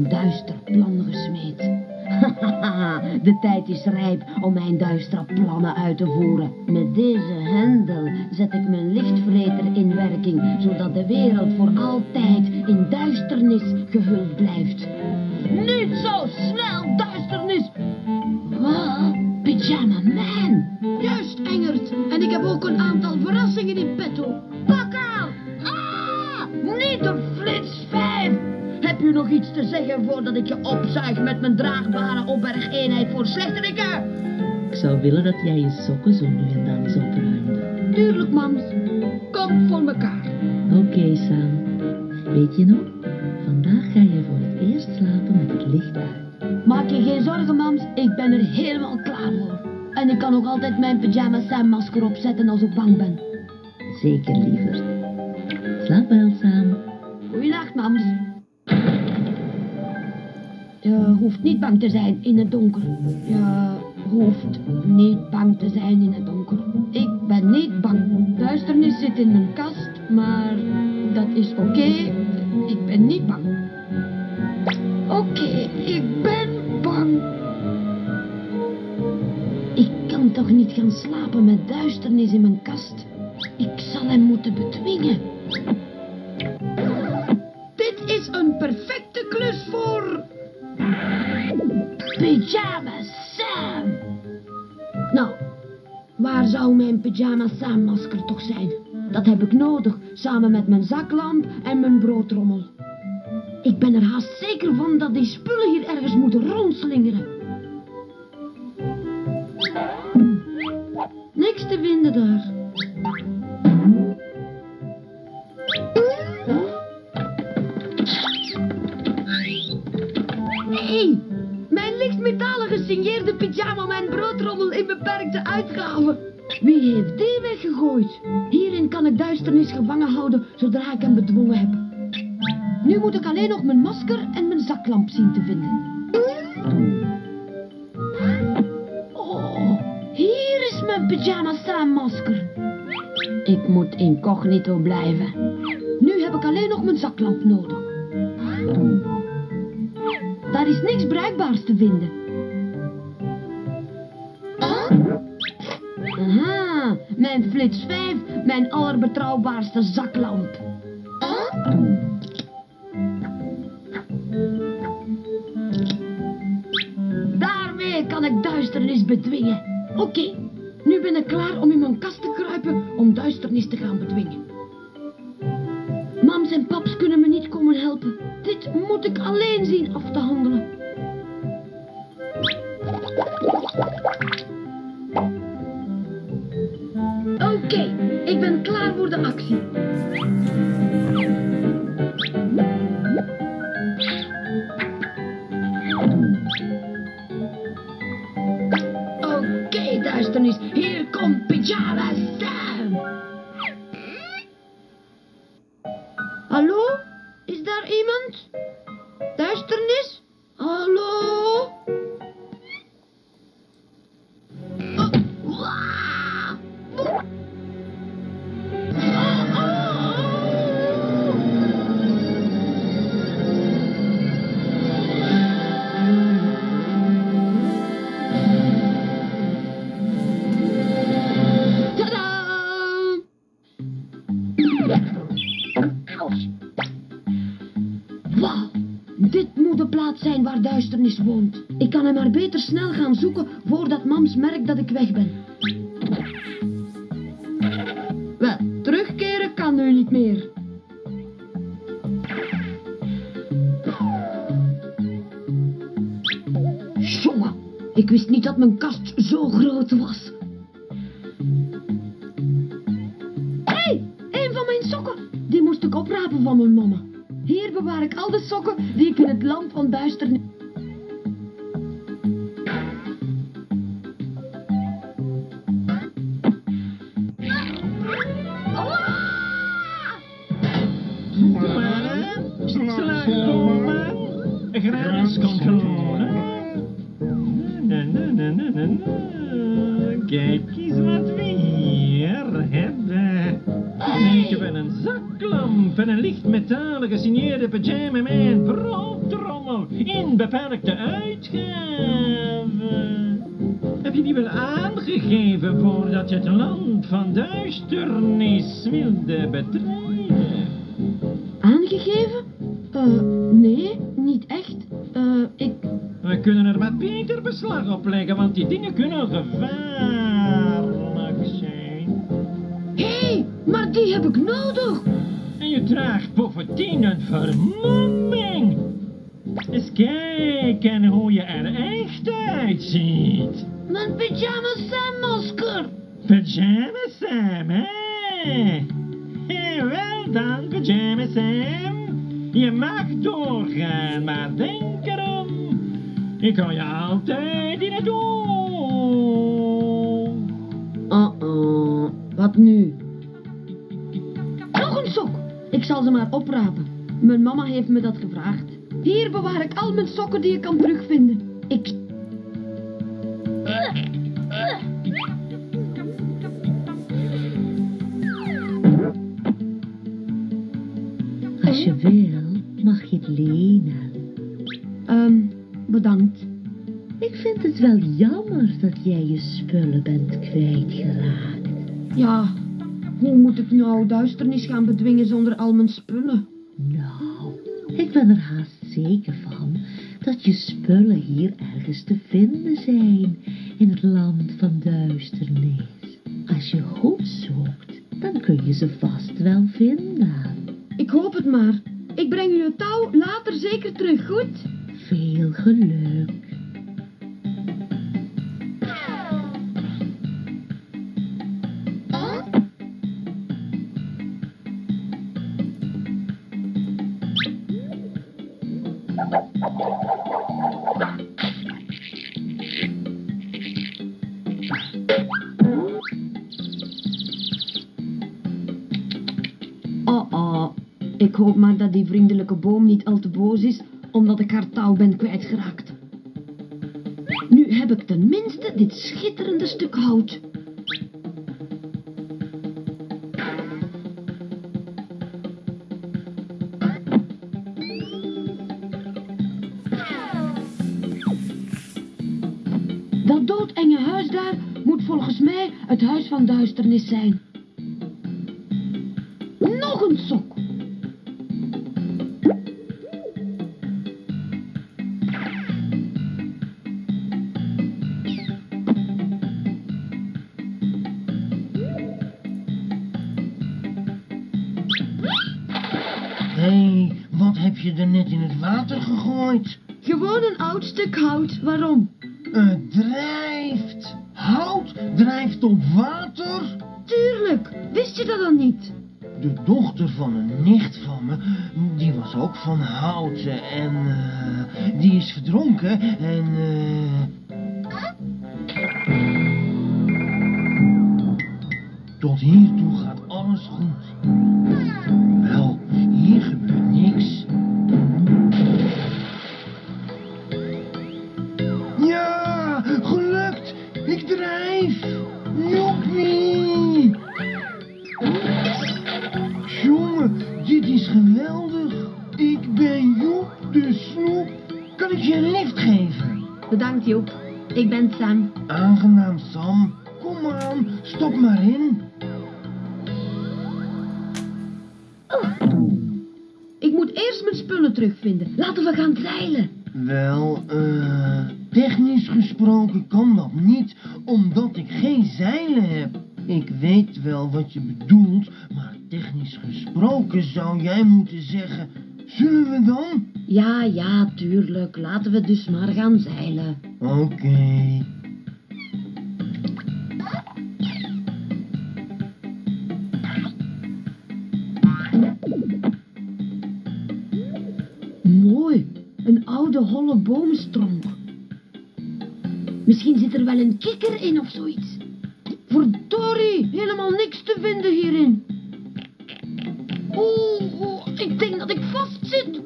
een duister plan gesmeed. De tijd is rijp om mijn duistere plannen uit te voeren. Met deze hendel zet ik mijn lichtvreter in werking, zodat de wereld voor altijd in duisternis gehuld blijft. Niet zo snel, duisternis! Wat? Pyjama Man! Juist, Engert. En ik heb ook een aantal verrassingen in petto. Pak aan! Ah! Niet de flits 5! Heb je nog iets te zeggen voordat ik je opzuig met mijn draagbare opbergeenheid voor slechteriken? Ik zou willen dat jij je sokken zo nu en dan eens opruimde. Tuurlijk, mams. Kom voor mekaar. Oké, Sam. Weet je nog? Vandaag ga je voor het eerst slapen met het licht uit. Maak je geen zorgen, mams. Ik ben er helemaal klaar voor. En ik kan nog altijd mijn Pyjama Sam masker opzetten als ik bang ben. Zeker, liever. Slaap wel, Sam. Goeienacht, mams. Je hoeft niet bang te zijn in het donker. Je hoeft niet bang te zijn in het donker. Ik ben niet bang. Duisternis zit in mijn kast, maar dat is oké. Ik ben niet bang. Oké, ik ben bang. Ik kan toch niet gaan slapen met duisternis in mijn kast? Ik zal hem moeten bedwingen. Dit is een perfecte klus voor Pyjama Sam. Nou, waar zou mijn Pyjama Sam masker toch zijn? Dat heb ik nodig, samen met mijn zaklamp en mijn broodtrommel. Ik ben er haast zeker van dat die spullen hier ergens moeten rondslingeren. Niks te vinden daar. Nee, mijn lichtmetalen gesigneerde Pyjama Man broodrommel in beperkte uitgave. Wie heeft die weggegooid? Hierin kan ik duisternis gevangen houden zodra ik hem bedwongen heb. Nu moet ik alleen nog mijn masker en mijn zaklamp zien te vinden. Oh, hier is mijn Pyjama Sam masker. Ik moet incognito blijven. Nu heb ik alleen nog mijn zaklamp nodig. Daar is niks bruikbaars te vinden. Aha, mijn flits 5, mijn allerbetrouwbaarste zaklamp. Daarmee kan ik duisternis bedwingen. Oké, nu ben ik klaar om in mijn kast te kruipen om duisternis te gaan bedwingen. Mams en paps kunnen me niet komen helpen. Dit moet ik alleen zien af te handelen. Oké, ik ben klaar voor de actie. Oké, duisternis, hier komt Pyjama Sam. Hallo? Is daar iemand? Duisternis? Hallo? Oh, wah! Wauw, dit moet de plaats zijn waar duisternis woont. Ik kan hem maar beter snel gaan zoeken voordat mams merkt dat ik weg ben. Wel, terugkeren kan nu niet meer. Jongen, ik wist niet dat mijn kast zo groot was. Hé, een van mijn sokken. Die moest ik oprapen van mijn mama. Hier bewaar ik al de sokken die ik in het land van duisternis... Grenscontrole. Kijk eens wat we hier hebben. Ik heb een zaklamp en een lichtmetalen gesigneerde Pyjama Man broodtrommel onbeperkte uitgaven. Heb je die wel aangegeven voordat je het land van duisternis wilde betreeden? Aangegeven? Nee, niet echt. We kunnen er wat beter beslag op leggen, want die dingen kunnen gevaarlijk zijn. Hé, maar die heb ik nodig. En je draagt bovendien een vermomming. Eens kijken hoe je er echt uitziet. Mijn pyjama Sam-masker. Pyjama Sam, hè? Wel dan, Pyjama Sam. Je mag doorgaan, maar denk erom. Ik kan je altijd in het oog. Wat nu? Nog een sok. Ik zal ze maar oprapen. Mijn mama heeft me dat gevraagd. Hier bewaar ik al mijn sokken die ik kan terugvinden. Als je wil, mag je het lenen. Bedankt. Ik vind het wel jammer dat jij je spullen bent kwijtgeraakt. Ja, hoe moet ik nou duisternis gaan bedwingen zonder al mijn spullen? Nou, ik ben er haast zeker van dat je spullen hier ergens te vinden zijn in het land van duisternis. Als je goed zoekt, dan kun je ze vast wel vinden. Ik hoop het maar. Ik breng u het touw later zeker terug, goed? Veel geluk. Ik hoop maar dat die vriendelijke boom niet al te boos is, omdat ik haar touw ben kwijtgeraakt. Nu heb ik tenminste dit schitterende stuk hout. Dat doodenge huis daar moet volgens mij het huis van duisternis zijn. Nog een sok. Hé, wat heb je er net in het water gegooid? Gewoon een oud stuk hout. Waarom? Het drijft. Hout drijft op water? Tuurlijk. Wist je dat dan niet? De dochter van een nicht van me, die was ook van hout en die is verdronken en tot hiertoe gaat alles goed. Wel, hier gebeurt niks. Ja, gelukt! Ik drijf! Joepie! Jongen, dit is geweldig. Ik ben Joep de Snoep. Kan ik je een lift geven? Bedankt, Joep. Ik ben Sam. Aangenaam, Sam. Kom aan, stap maar in. Ik moet eerst mijn spullen terugvinden. Laten we gaan zeilen. Wel, technisch gesproken kan dat niet, omdat ik geen zeilen heb. Ik weet wel wat je bedoelt, maar technisch gesproken zou jij moeten zeggen, zullen we dan? Ja, tuurlijk. Laten we dus maar gaan zeilen. Oké. Mooi. Een oude holle boomstronk. Misschien zit er wel een kikker in of zoiets. Verdorie, helemaal niks te vinden hierin. Oeh, ik denk dat ik vastzit.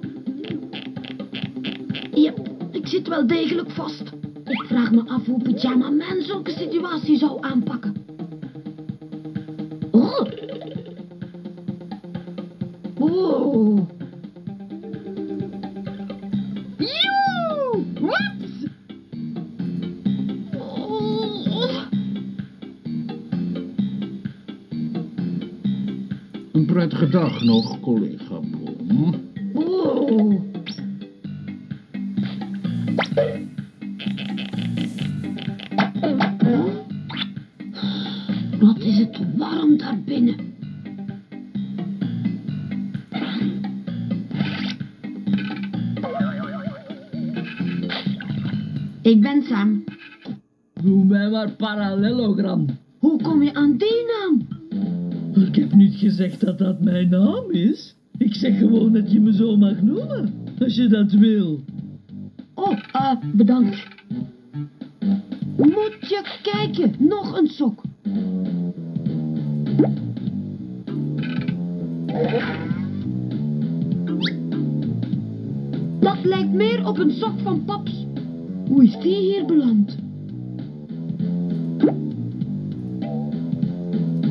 Ja, ik zit wel degelijk vast. Ik vraag me af hoe Pyjama Man zulke situatie zou aanpakken. Oh. Wow. Joe! prettige dag nog, collega Boom. Oh. Wat is het warm daar binnen. Ik ben Sam. Doe mij maar parallelogram. Hoe kom je aan die naam? Ik heb niet gezegd dat dat mijn naam is. Ik zeg gewoon dat je me zo mag noemen, als je dat wil. Oh, bedankt. Moet je kijken, nog een sok. Dat lijkt meer op een sok van paps. Hoe is die hier beland?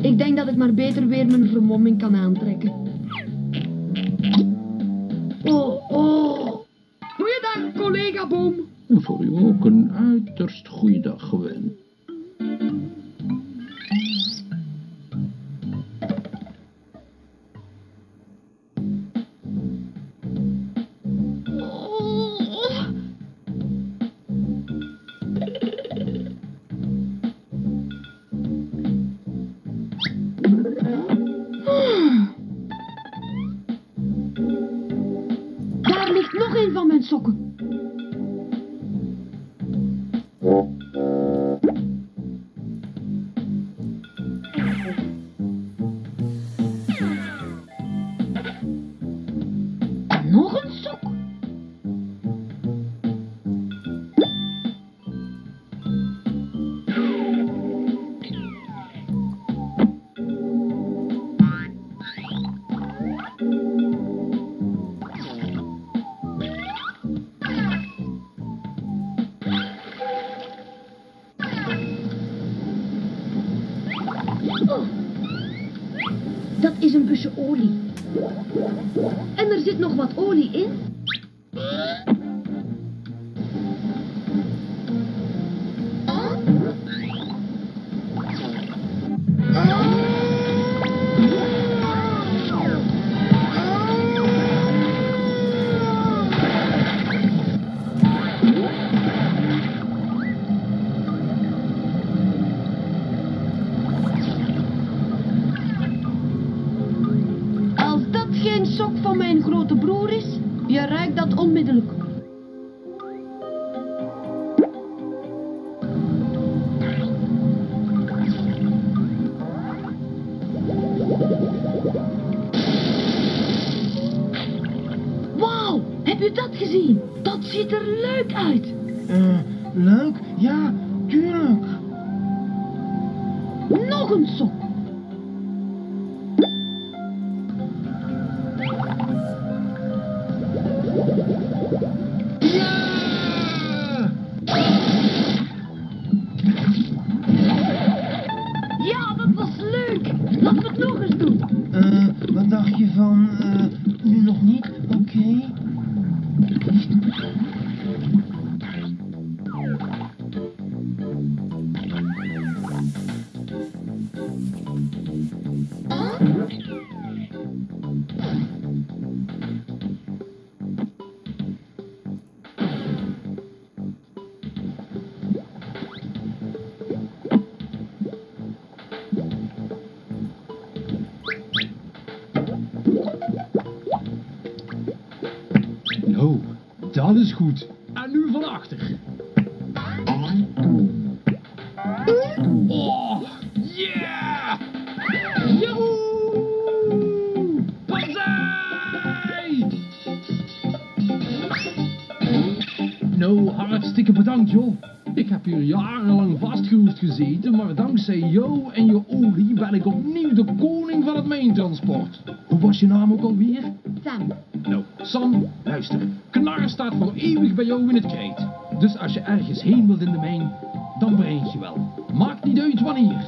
Ik denk dat ik maar beter weer mijn vermomming kan aantrekken. Oh. Goeiedag, collega Boom. Voor u ook een uiterst goede dag gewenst. Daar ligt nog een van mijn sokken. Nog een sok. Oh, dat is een busje olie. En er zit nog wat olie in. Als dat geen sok van mijn grote broer is, je ruikt dat onmiddellijk. Wauw, heb je dat gezien? Dat ziet er leuk uit. Leuk? Ja, tuurlijk. Nog een sok. Ja, dat was leuk. Laten we het nog eens doen. Wat dacht je van, nu nog niet? Oké. Nou, dat is goed. En nu van achter. Oh, yeah! Joehoe! Banzai! Nou, hartstikke bedankt, joh. Ik heb hier jarenlang vastgeroest gezeten, maar dankzij jou en je olie ben ik opnieuw de koning van het mijntransport. Hoe was je naam ook alweer? Sam. Nou, Sam, luister. Knar staat voor eeuwig bij jou in het krijt. Dus als je ergens heen wilt in de mijn, dan breng je wel. Maakt niet uit wanneer.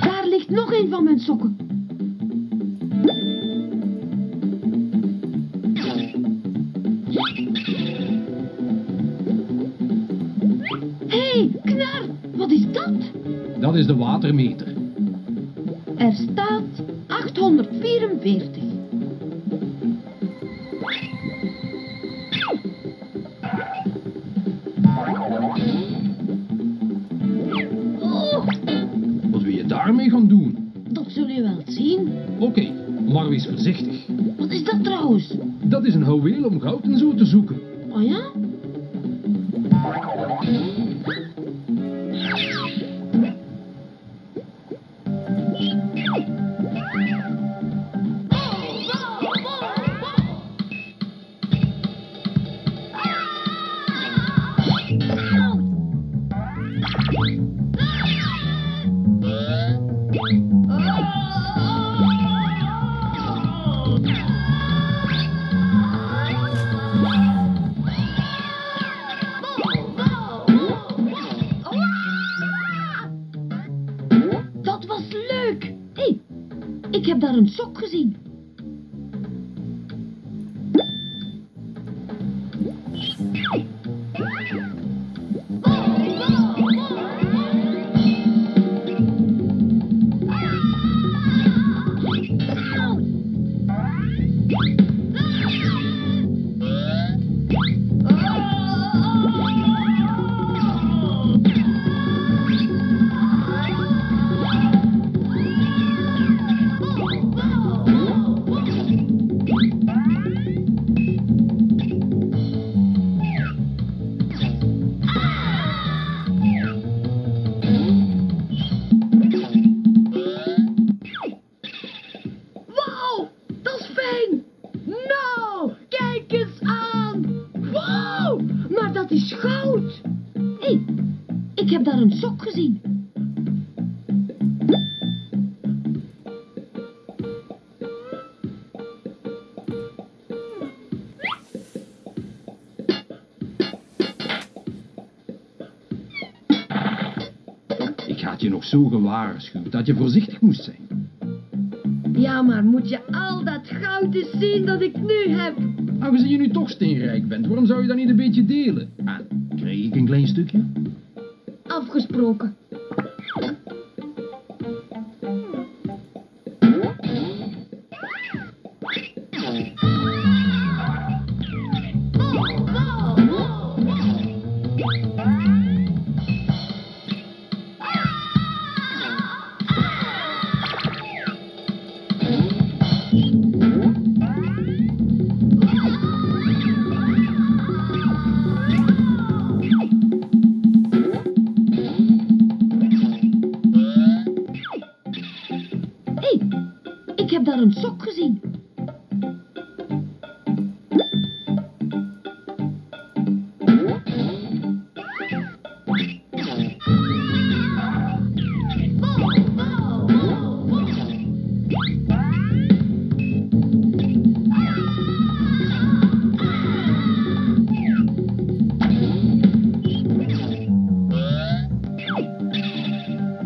Daar ligt nog een van mijn sokken. Hé, Knar, wat is dat? Dat is de watermeter. Er staat 844. Oh, Wat wil je daarmee gaan doen? dat zul je wel zien. Oké, maar wees voorzichtig. Wat is dat trouwens? Dat is een houweel om goud en zo te zoeken. Oh ja? Dat was leuk. Hé, ik heb daar een sok gezien. Wauw, dat is fijn. Nou, kijk eens aan. Wauw, maar dat is goud. Hé, ik heb daar een sok gezien. Ik had je nog zo gewaarschuwd dat je voorzichtig moest zijn. Ja, maar moet je al dat goud eens zien dat ik nu heb? Aangezien je nu toch steenrijk bent, waarom zou je dan niet een beetje delen? En kreeg ik een klein stukje? Afgesproken. Hé, ik heb daar een sok gezien.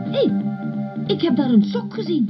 Hé, ik heb daar een sok gezien.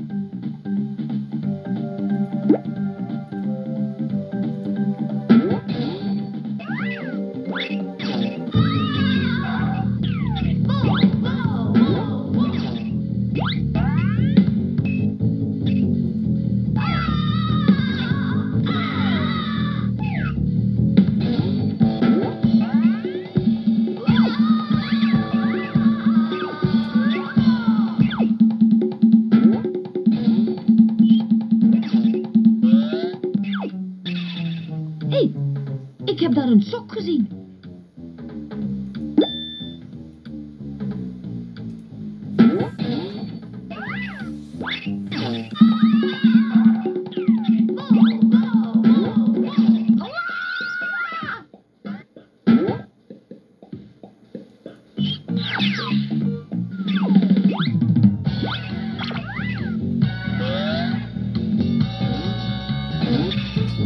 Hé, ik heb daar een sok gezien.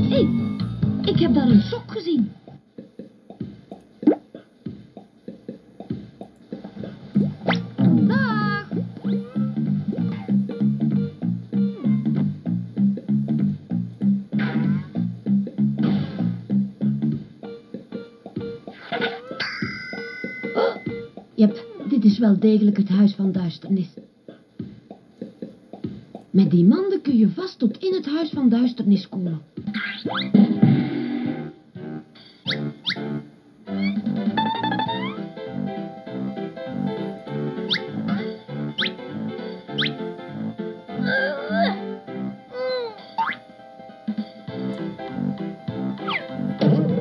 Hé, ik heb daar een sok gezien. Dag. Oh, Jep, dit is wel degelijk het huis van duisternis. Met die manden kun je vast tot in het huis van duisternis komen.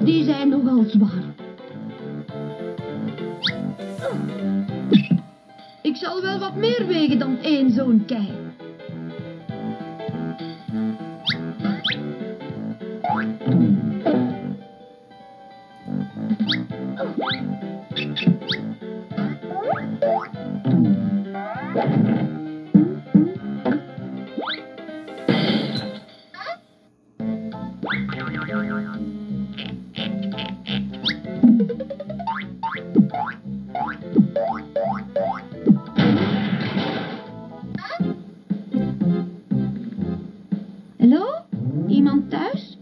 Die zijn nogal zwaar. Ik zal wel wat meer wegen dan 1 zo'n kei. Hallo? Iemand thuis?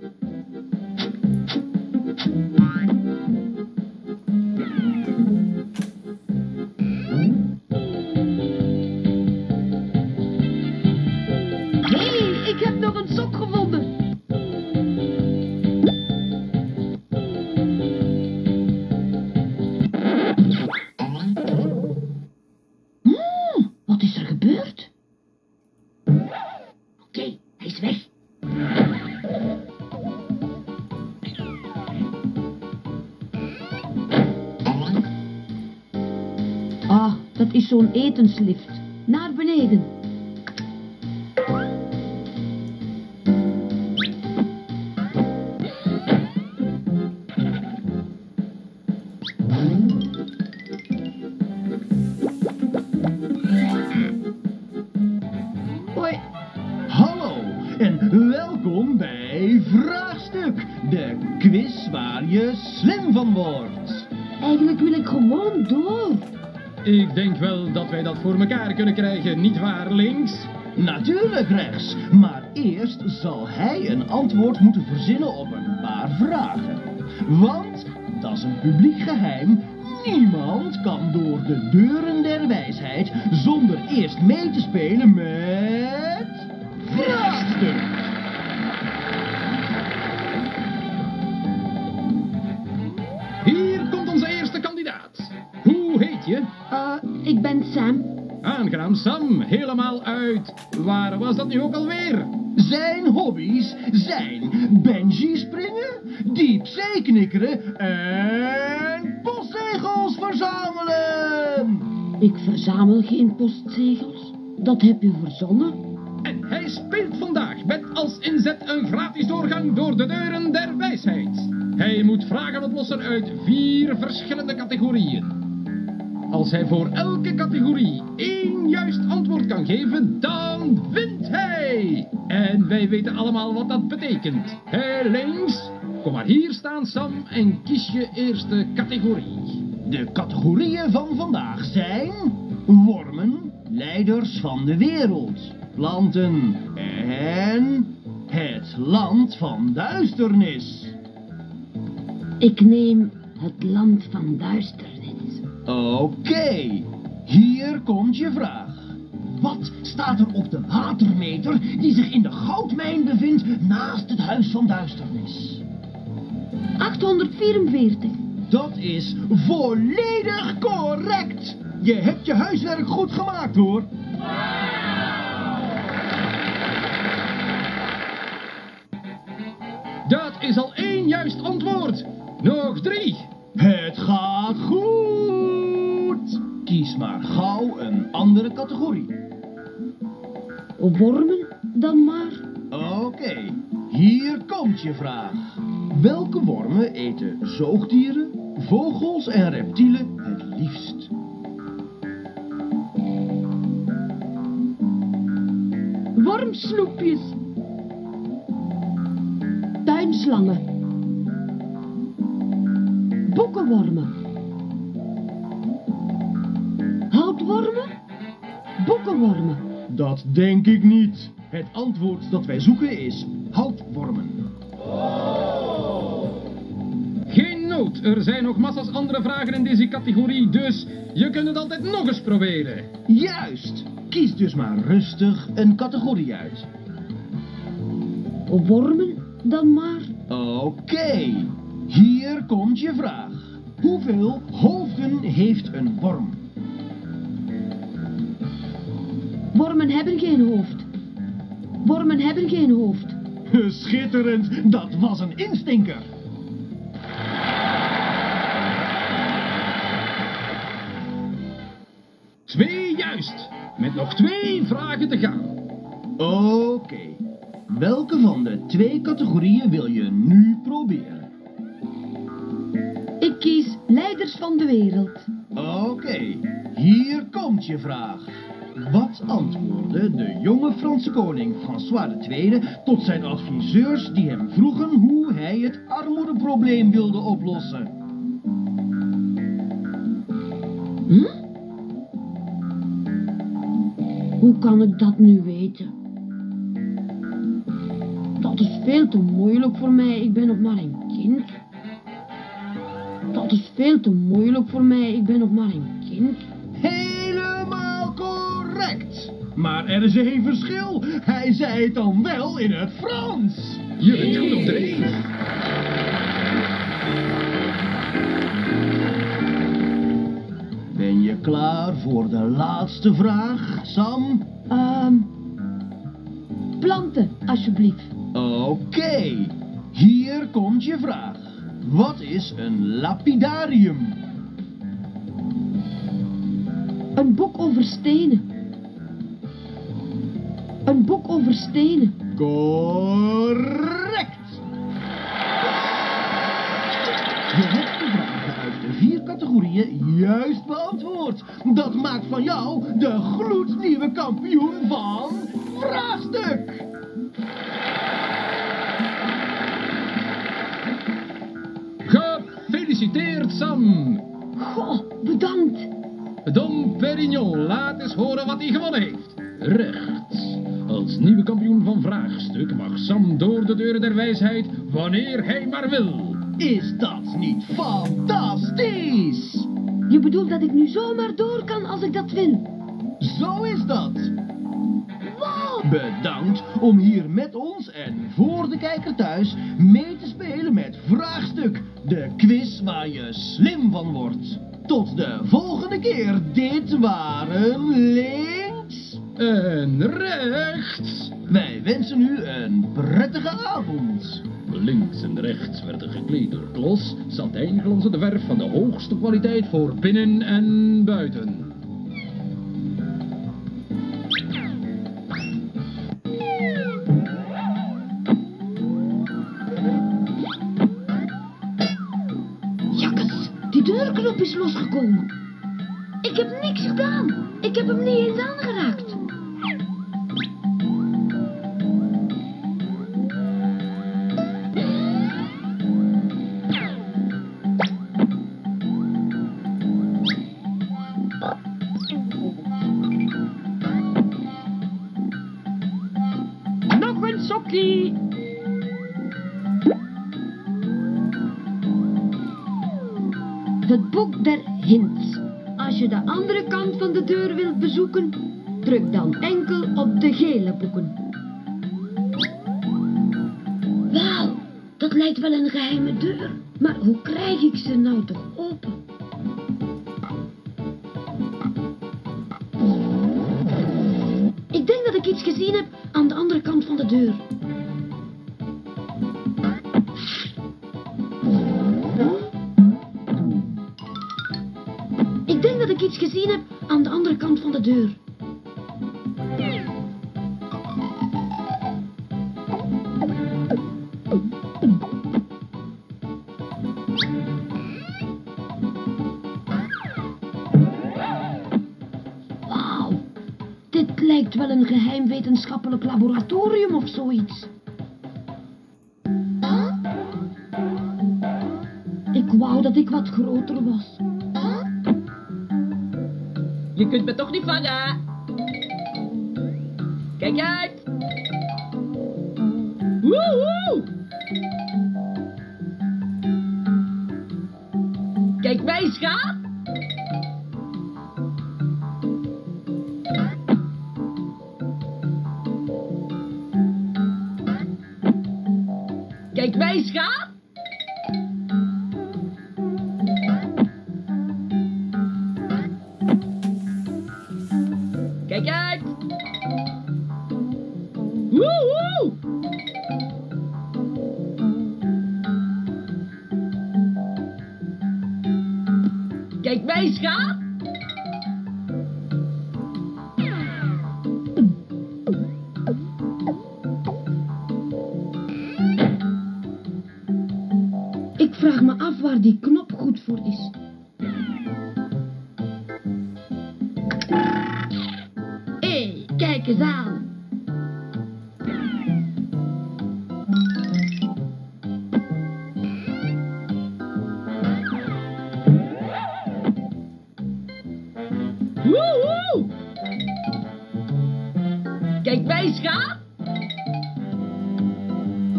Hé, ik heb nog een sok gevonden. Wat is er gebeurd? Oké, hij is weg. Ah, dat is zo'n etenslift. Naar beneden. Hoi. Hallo en welkom bij Vraagstuk, de quiz waar je slim van wordt. Eigenlijk wil ik gewoon door. Ik denk wel dat wij dat voor elkaar kunnen krijgen, niet waar, links? Natuurlijk rechts, maar eerst zal hij een antwoord moeten verzinnen op een paar vragen. Want, dat is een publiek geheim, niemand kan door de deuren der wijsheid zonder eerst mee te spelen met Vraagstuk. Hier komt onze eerste kandidaat. Hoe heet je? Ik ben Sam. Aangenaam, Sam. Helemaal uit. Waar was dat nu ook alweer? Zijn hobby's zijn bungee springen, diepzee knikkeren en postzegels verzamelen. Ik verzamel geen postzegels. Dat heb u verzonnen. En hij speelt vandaag met als inzet een gratis doorgang door de deuren der wijsheid. Hij moet vragen oplossen uit 4 verschillende categorieën. Als hij voor elke categorie 1 juist antwoord kan geven, dan wint hij. En wij weten allemaal wat dat betekent. Hé, links, kom maar hier staan, Sam, en kies je eerste categorie. De categorieën van vandaag zijn wormen, leiders van de wereld, planten en het land van duisternis. Ik neem het land van duisternis. Oké, hier komt je vraag. Wat staat er op de watermeter die zich in de goudmijn bevindt naast het huis van duisternis? 844. Dat is volledig correct. Je hebt je huiswerk goed gemaakt, hoor. Dat is al 1 juist antwoord. Nog 3. Het gaat goed. Kies maar gauw een andere categorie. Wormen dan maar. Oké, hier komt je vraag. Welke wormen eten zoogdieren, vogels en reptielen het liefst? Wormsnoepjes. Tuinslangen. Boekenwormen. Houtwormen. Boekenwormen. Dat denk ik niet. Het antwoord dat wij zoeken is houtwormen. Geen Nood, er zijn nog massa's andere vragen in deze categorie, dus je kunt het altijd nog eens proberen. Juist! Kies dus maar rustig een categorie uit. Wormen dan maar. Oké, hier komt je vraag. Hoeveel hoofden heeft een worm? Wormen hebben geen hoofd. Wormen hebben geen hoofd. Schitterend, dat was een instinker. Twee juist, met nog 2 vragen te gaan. Oké, welke van de 2 categorieën wil je nu proberen? Ik kies leiders van de wereld. Oké, hier komt je vraag. Wat antwoordde de jonge Franse koning François II tot zijn adviseurs die hem vroegen hoe hij het armoedeprobleem wilde oplossen? Hoe kan ik dat nu weten? Dat is veel te moeilijk voor mij, ik ben nog maar een kind. Dat is veel te moeilijk voor mij, ik ben nog maar een kind. Helemaal correct! Maar er is één verschil. Hij zei het dan wel in het Frans. Je bent goed op dreef. Ben je klaar voor de laatste vraag, Sam? Planten, alsjeblieft. Oké, hier komt je vraag. Wat is een lapidarium? Een boek over stenen. Een boek over stenen. Correct! Je hebt de vragen uit de 4 categorieën juist beantwoord. Dat maakt van jou de gloednieuwe kampioen van Vraagstuk. Gefeliciteerd, Sam. Goh, bedankt. Dom Perignon, laat eens horen wat hij gewonnen heeft. Rechts. Als nieuwe kampioen van Vraagstuk mag Sam door de deuren der wijsheid wanneer hij maar wil. Is dat niet fantastisch? Je bedoelt dat ik nu zomaar door kan als ik dat wil? Zo is dat. Wow! Bedankt om hier met ons en voor de kijker thuis mee te spelen met Vraagstuk. De quiz waar je slim van wordt. Tot de volgende keer. Dit waren links En rechts. Wij wensen u een prettige avond. Links en rechts werden gekleed door Klos, satijnglanzende verf van de hoogste kwaliteit voor binnen en buiten. Jakkes, die deurknop is losgekomen. Ik heb niks gedaan. Ik heb hem niet eens aangeraakt. Nog een sokkie. Het boek der hints. Als je de andere kant van de deur wilt bezoeken, druk dan enkel op de gele boeken. Wauw, dat lijkt wel een geheime deur. Maar hoe krijg ik ze nou toch open? Ik denk dat ik iets gezien heb aan de andere kant van de deur. Ik denk dat ik iets gezien heb aan de andere kant van de deur. Wauw, dit lijkt wel een geheim wetenschappelijk laboratorium of zoiets. Ik wou dat ik wat groter was. Je kunt me toch niet vangen? Kijk uit! Woehoe! mij, schaap. Kijk mij, schaap. Kijk uit. Woehoe. Kijk mij, schaap. Ik vraag me af waar die knop goed voor is. Hé, kijk eens aan. Woehoe. Kijk mij, schaap.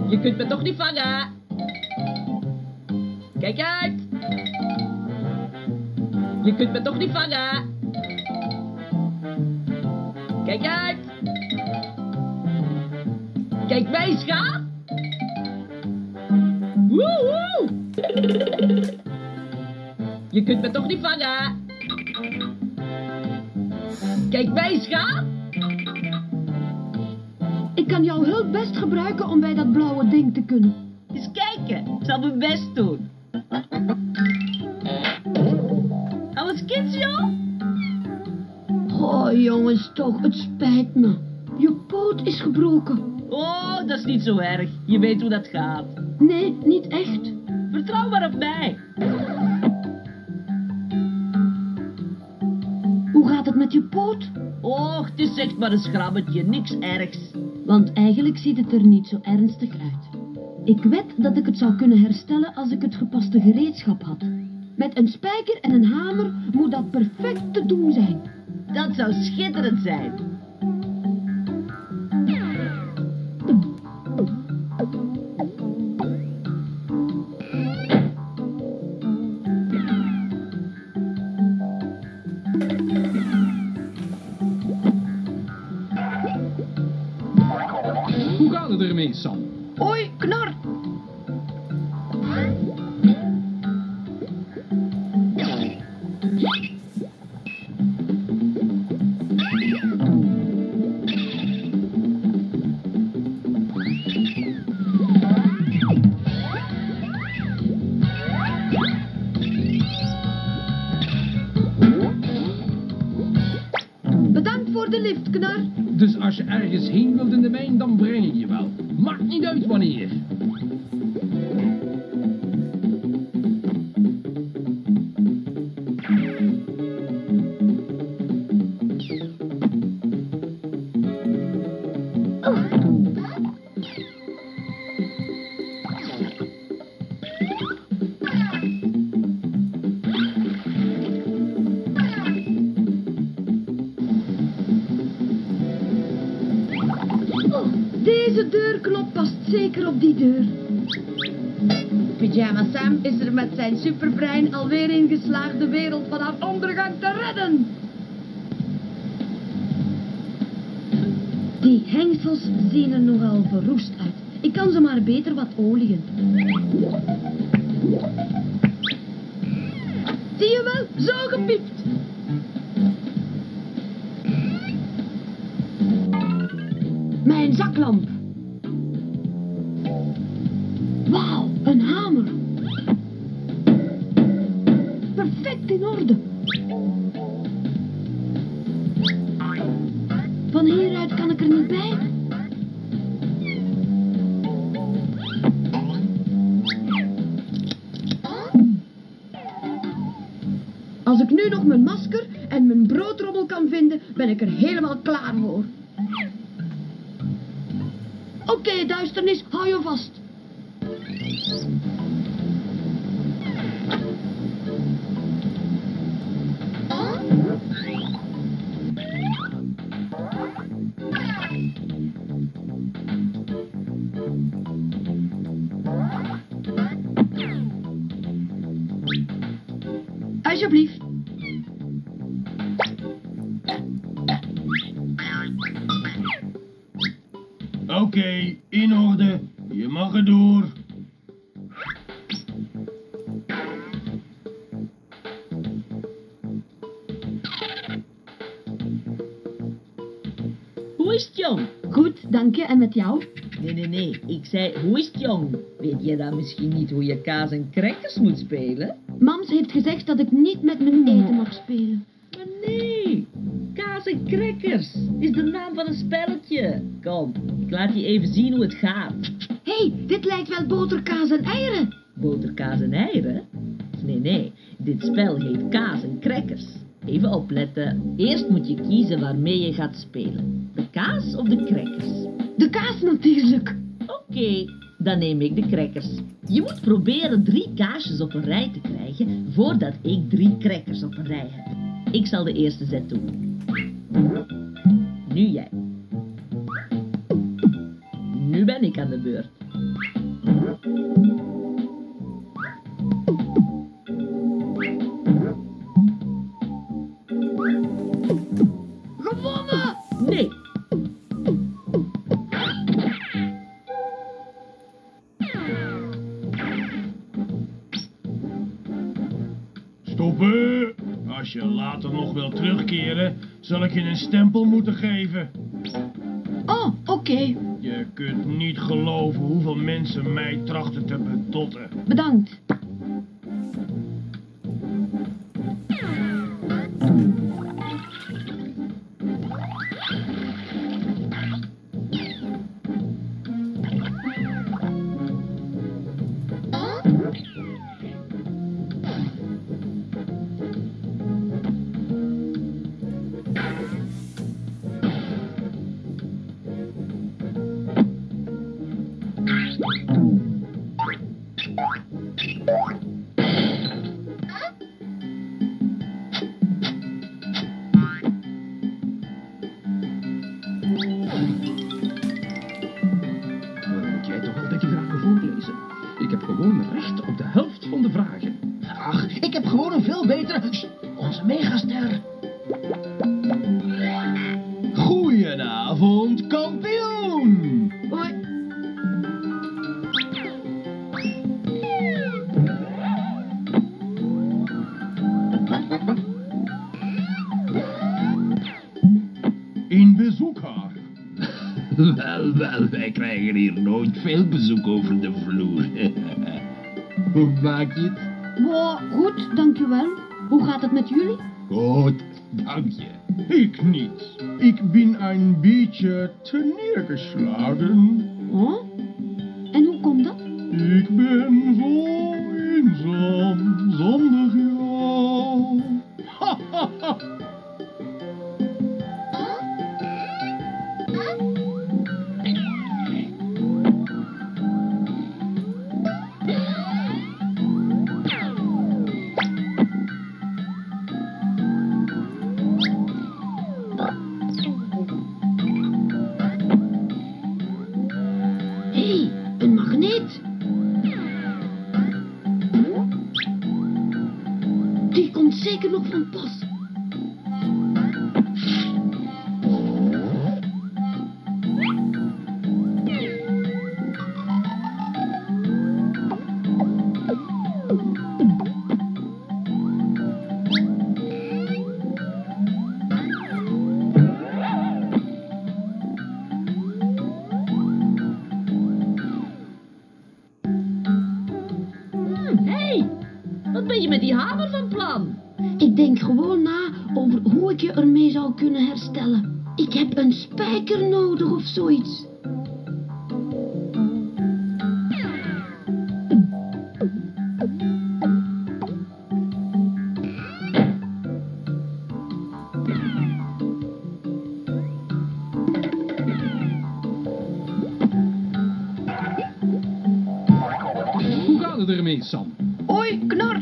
Je kunt me toch niet vangen. Kijk uit. Je kunt me toch niet vangen. Kijk uit. Kijk mij, schaap. Woehoe. Je kunt me toch niet vangen. Kijk mij, schaap. Ik kan jouw hulp best gebruiken om bij dat blauwe ding te kunnen. Eens kijken. Ik zal mijn best doen. Alles kids, joh? Oh, jongens, toch, het spijt me. Je poot is gebroken. Oh, dat is niet zo erg. Je weet hoe dat gaat. Nee, niet echt. Vertrouw maar op mij. Hoe gaat het met je poot? Och, het is echt maar een schrammetje, niks ergs. Want eigenlijk ziet het er niet zo ernstig uit. Ik wed dat ik het zou kunnen herstellen als ik het gepaste gereedschap had. Met een spijker en een hamer moet dat perfect te doen zijn. Dat zou schitterend zijn. Hoe gaat het ermee, Sam? Hoi, Knor! Bedankt voor de lift, Knor. Dus als je ergens heen wilt in de mijn, dan breng ik je wel. Maakt niet uit wanneer. Deze deurknop past zeker op die deur. Pyjama Sam is er met zijn superbrein alweer in geslaagd de wereld van haar ondergang te redden. Die hengsels zien er nogal verroest uit. Ik kan ze maar beter wat oliën. Zie je wel, zo gepiept. Mijn zaklamp. Wauw, een hamer. Perfect in orde. Van hieruit kan ik er niet bij. Als ik nu nog mijn masker en mijn broodrommel kan vinden, ben ik er helemaal klaar voor. Oké, duisternis, hou je vast. Oké, in orde. Je mag er door. Hoe is het, jong? Goed, dank je. En met jou? Nee. Ik zei, hoe is het, jong? Weet je dan misschien niet hoe je kaas en crackers moet spelen? Mams heeft gezegd dat ik niet met mijn eten mag spelen. Maar nee, kaas en crackers is de naam van een spelletje. Kom, ik laat je even zien hoe het gaat. Hé, dit lijkt wel boter, kaas en eieren. Boter, kaas en eieren? Nee, dit spel heet kaas en crackers. Even opletten. Eerst moet je kiezen waarmee je gaat spelen. De kaas of de crackers? De kaas natuurlijk. Oké, dan neem ik de crackers. Je moet proberen 3 kaasjes op een rij te krijgen voordat ik 3 crackers op een rij heb. Ik zal de eerste zet doen. Nu jij. Nu ben ik aan de beurt. Gewonnen! Nee. Stoppen! Als je later nog wil terugkeren, zal ik je een stempel moeten geven. Oh, oké. Je kunt niet geloven hoeveel mensen mij trachten te bedotten. Bedankt. Waarom moet jij toch altijd die vragen voorlezen? Ik heb gewoon recht op de helft van de vragen. Ach, ik heb gewoon een veel betere... Sst, onze megaster. Goedenavond, kampioen! Hoi. In bezoeker. Wel, wij krijgen hier nooit veel bezoek over de vloer. Hoe maak je het? Wow, goed, dankjewel. Hoe gaat het met jullie? Goed, dank je. Ik niet. Ik ben een beetje terneergeslagen. Oh? En hoe komt dat? Ik ben zo eenzaam zonder jou. Ha, ha, ha. Hé, een magneet. Die komt zeker nog van pas. Hey, wat ben je met die hamer van plan? Ik denk gewoon na over hoe ik je ermee zou kunnen herstellen. Ik heb een spijker nodig of zoiets. Hoe gaat het ermee, Sam? Hoi, knor.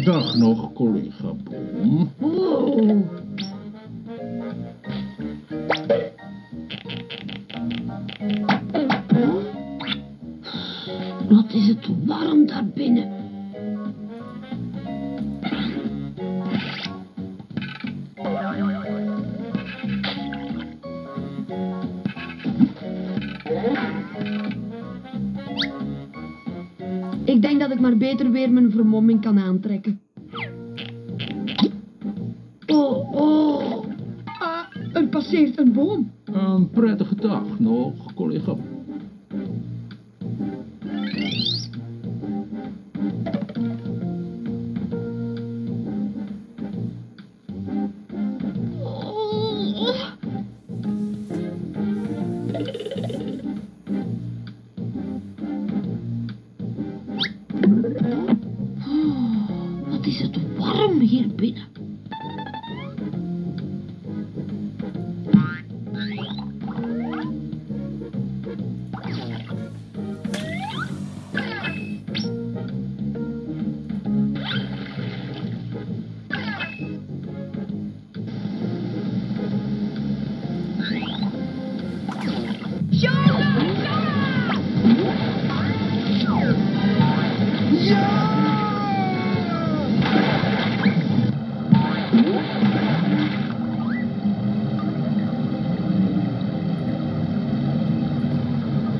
Dag nog, collega Bom. Oh. Wat is het warm daar binnen? Ik denk dat ik maar beter weer mijn vermomming kan aantrekken. Oh, oh. Ah, er passeert een boom. Een prettige dag nog, collega. Oh. Oh, wat is het warm hier binnen.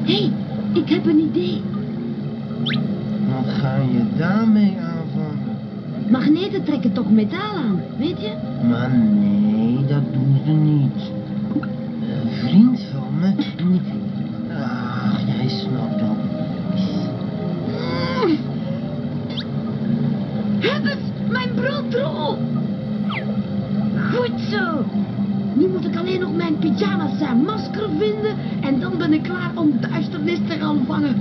Hé, ik heb een idee. Wat ga je daarmee aanvangen? Magneten trekken toch metaal aan, weet je? Maar nee, dat doen ze niet. Een vriend van me... Ach, jij snapt dat niet. Heb het, mijn broodrol. Goed zo. Nu moet ik alleen nog mijn pyjama's en masker vinden en dan ben ik klaar om duisternis te gaan vangen.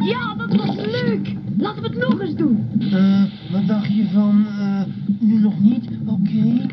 Ja, dat was leuk. Laten we het nog eens doen. Wat dacht je van... nu nog niet? Oké.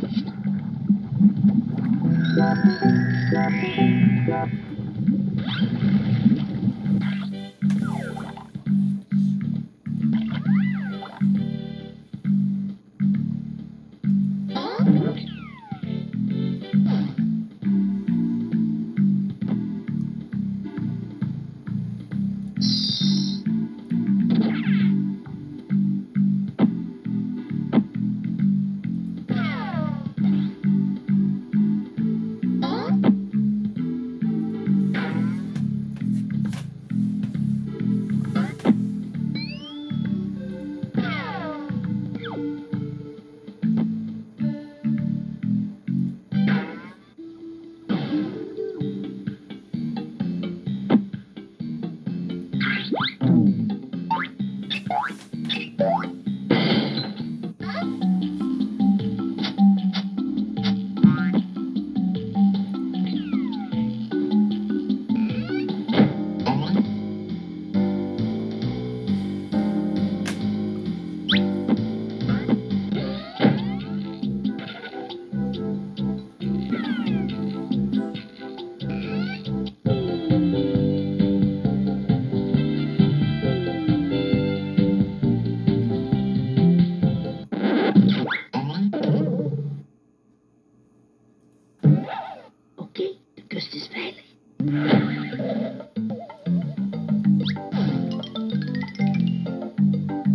Oké, de kust is veilig.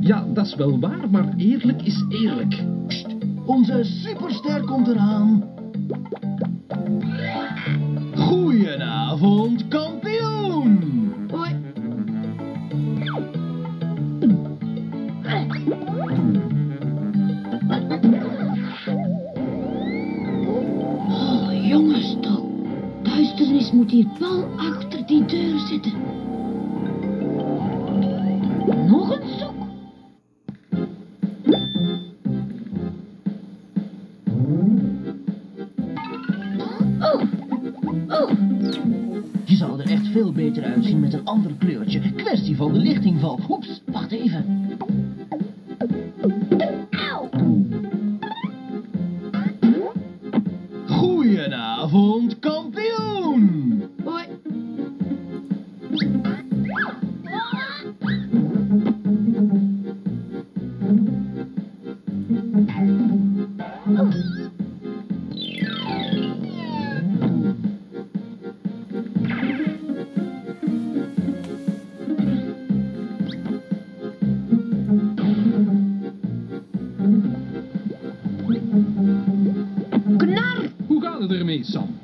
Ja, dat is wel waar, maar eerlijk is eerlijk. Onze superster komt eraan. Goedenavond, kampioen. Hoi. Oh, jongens toch. Duisternis moet hier pal achter die deur zitten. Nog een zoek. Je zal er echt veel beter uitzien met een ander kleurtje. Kwestie van de lichtinval. Oeps, wacht even. Goedenavond, kampioen! Hoi. Knar! Hoe gaat het ermee, Sam?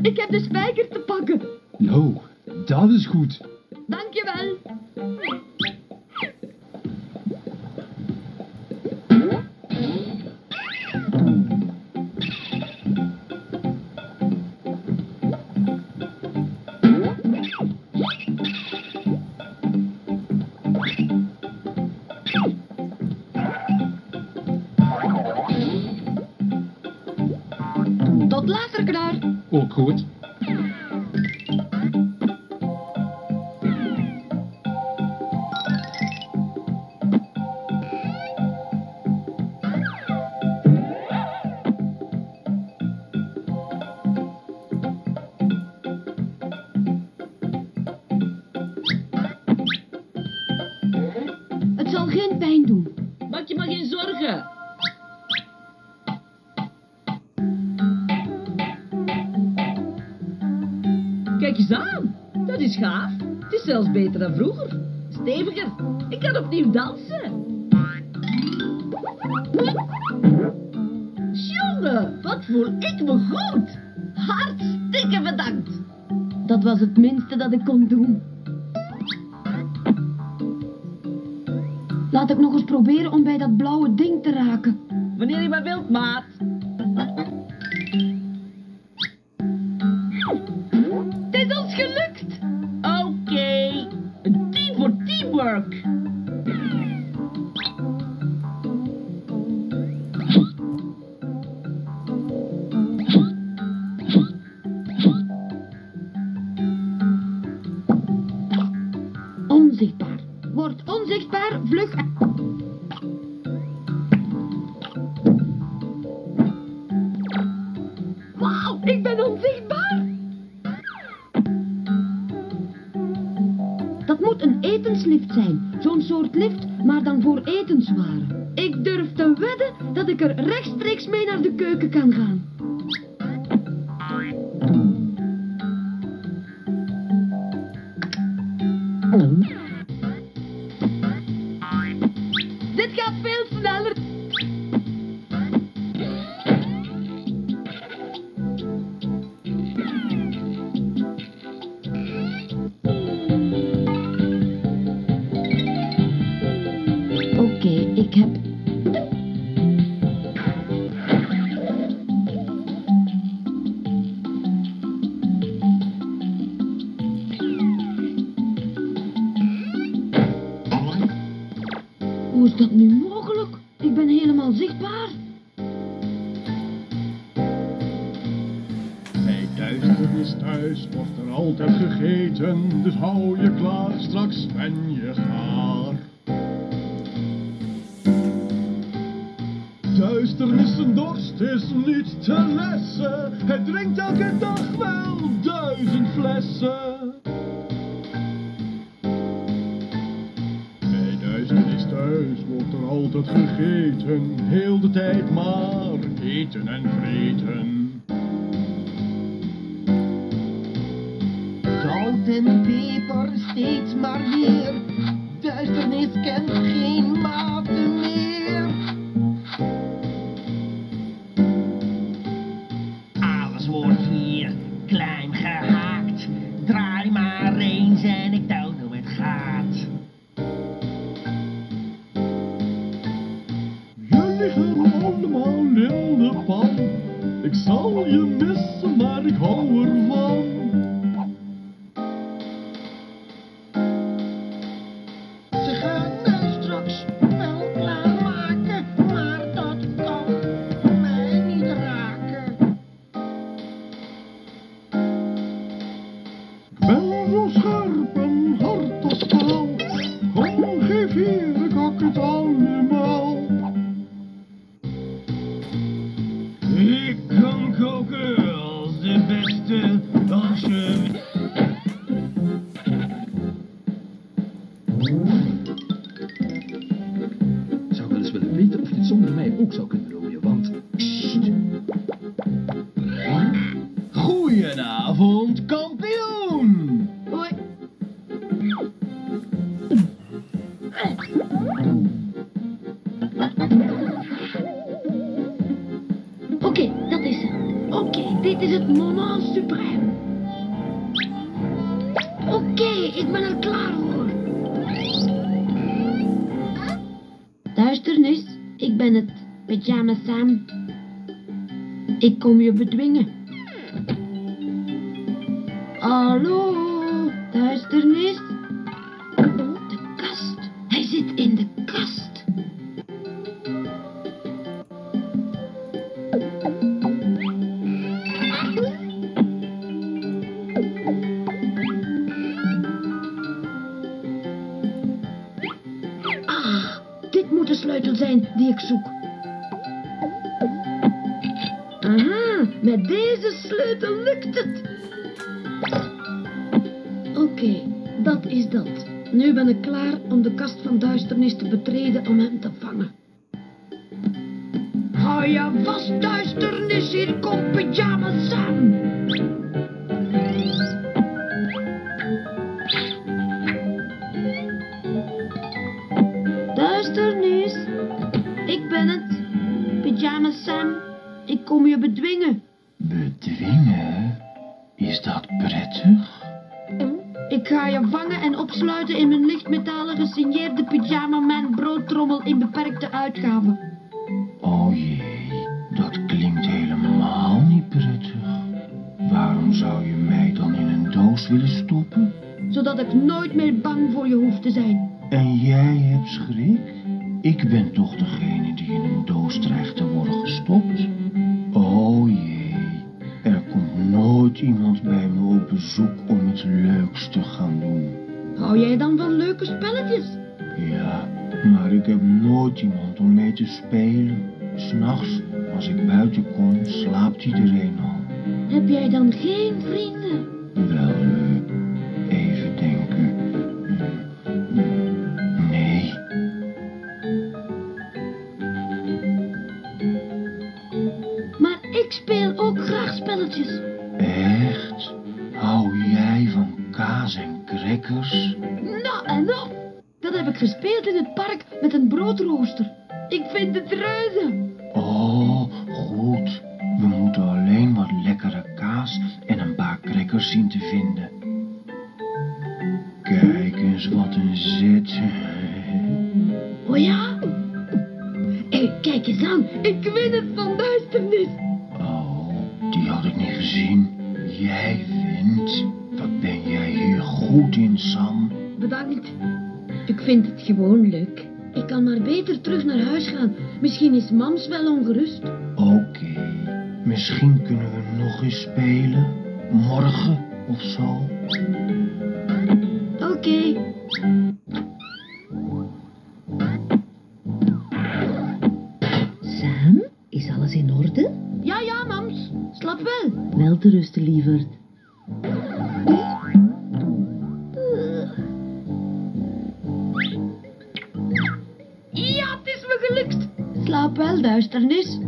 Ik heb de spijker te pakken. Nou, dat is goed. Dankjewel. Tot later, Knar. Ook goed. Het zal geen pijn doen. Maak je maar geen zorgen. Kijk eens aan. Dat is gaaf. Het is zelfs beter dan vroeger. Steviger. Ik kan opnieuw dansen. Jongen, wat voel ik me goed. Hartstikke bedankt. Dat was het minste dat ik kon doen. Laat ik nog eens proberen om bij dat blauwe ding te raken. Wanneer je maar wilt, maat. Het is ons gelukt. Oké. Een team voor teamwork. Onzichtbaar. Word onzichtbaar, vlug. lift zijn. Zo'n soort lift, maar dan voor etenswaren. Ik durf te wedden dat ik er rechtstreeks mee naar de keuken kan gaan. Dit gaat veel sneller. Oké, ik heb... Hoe is dat nu mogelijk? Ik ben helemaal zichtbaar. Bij duisternis thuis wordt er altijd gegeten, dus hou je klaar, straks ben je gaar. Duisternis en dorst is niet te lessen, hij drinkt elke dag wel 1000 flessen. Bij duisternis thuis wordt er altijd gegeten, heel de tijd maar eten en vreten. Zout en peper steeds maar meer. Duisternis kent geen maten meer. Alles wordt hier klein gehaakt. Draai maar eens en ik toon hoe het gaat. Jullie gaan allemaal in de pan. Ik zal je missen, maar ik hou ervan. Ze gaan mij straks wel klaarmaken, maar dat kan mij niet raken. Ik ben zo scherp en hard als staal. Kom, geef hier, ik hak het allemaal. Ik kan koken als de beste, als je... Ik zou wel eens willen weten of dit zonder mij ook zou kunnen rooien, want... Sst. Goedenavond, kampioen! Hoi. Oké, dat is het. Oké, dit is het moment suprême. Oké, ik ben er klaar voor. Duisternis, ik ben het. Pyjama Sam. Ik kom je bedwingen. Hallo, duisternis. De kast. Hij zit in de kast. Ah, dit moet de sleutel zijn die ik zoek. Aha, met deze sleutel lukt het. Oké, dat is dat. Nu ben ik klaar om de kast van duisternis te betreden om hem te vangen. Hou je vast, duisternis, hier komt Pyjama Sam. Duisternis, ik ben het. Pyjama Sam, ik kom je bedwingen. Bedwingen? Is dat prettig? Ik ga je vangen en opsluiten in mijn lichtmetalen gesigneerde Pyjama Man broodtrommel in beperkte uitgaven. Oh jee, dat klinkt helemaal niet prettig. Waarom zou je mij dan in een doos willen stoppen? Zodat ik nooit meer bang voor je hoef te zijn. En jij hebt schrik? Ik ben toch degene die in een doos dreigt te worden gestopt? Oh jee, er komt nooit iemand bij me op bezoek om iets leuks te gaan doen. Hou jij dan van leuke spelletjes? Ja, maar ik heb nooit iemand om mee te spelen. 'S Nachts, als ik buiten kom, slaapt iedereen al. Heb jij dan geen vrienden? Wel, even denken. Ik speel ook graag spelletjes. Echt? Hou jij van kaas en crackers? Nou en of. Dat heb ik gespeeld in het park met een broodrooster. Ik vind het reuze. Oh, goed. We moeten alleen wat lekkere kaas en een paar crackers zien te vinden. Kijk eens wat een zet. Oh ja? Hé, kijk eens aan. Ik win het van duisternis. Oh, die had ik niet gezien. Jij wint. Wat ben jij hier goed in, Sam? Bedankt. Ik vind het gewoon leuk. Ik kan maar beter terug naar huis gaan. Misschien is mams wel ongerust. Oké. Misschien kunnen we nog eens spelen. Morgen of zo. Oké. Sam, is alles in orde? Ja, mams. Slap wel. Wel te rusten, lieverd. Ja, het is me gelukt. Slaap wel, duisternis.